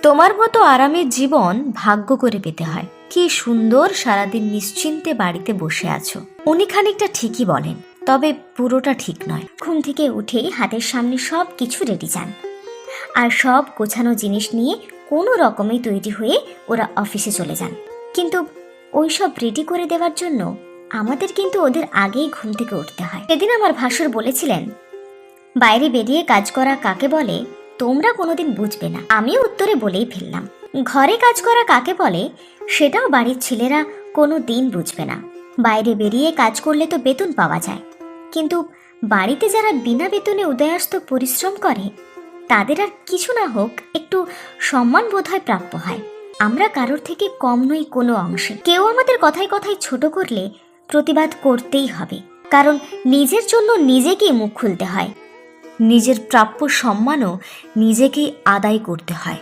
তোমার মতো আরামের জীবন ভাগ্য করে পেতে হয়। কি সুন্দর সারাদিন নিশ্চিন্তে বাড়িতে বসে আছো। উনি খানিকটা ঠিকই বলেন, তবে পুরোটা ঠিক নয়। ঘুম থেকে উঠেই হাতের সামনে সব কিছু রেডি যান, আর সব গোছানো জিনিস নিয়ে কোনো রকমে তৈরি হয়ে ওরা অফিসে চলে যান। কিন্তু ওই সব রেডি করে দেওয়ার জন্য আমাদের কিন্তু ওদের আগেই ঘুম থেকে উঠতে হয়। সেদিন আমার ভাসুর বলেছিলেন, বাইরে বেরিয়ে কাজ করা কাকে বলে তোমরা কোনোদিন বুঝবে না। আমিও উত্তরে বলেই ফেললাম, ঘরে কাজ করা কাকে বলে সেটাও বাড়ির ছেলেরা কোনো দিন বুঝবে না। বাইরে বেরিয়ে কাজ করলে তো বেতন পাওয়া যায়, কিন্তু বাড়িতে যারা বিনা বেতনে উদয়াস্ত পরিশ্রম করে তাদের আর কিছু না হোক একটু সম্মান বোধহয় প্রাপ্য হয়। আমরা কারোর থেকে কম নই কোনো অংশে। কেউ আমাদের কথায় কথায় ছোট করলে প্রতিবাদ করতেই হবে, কারণ নিজের জন্য নিজেকেই মুখ খুলতে হয়। নিজের প্রাপ্য সম্মানও নিজেকেই আদায় করতে হয়।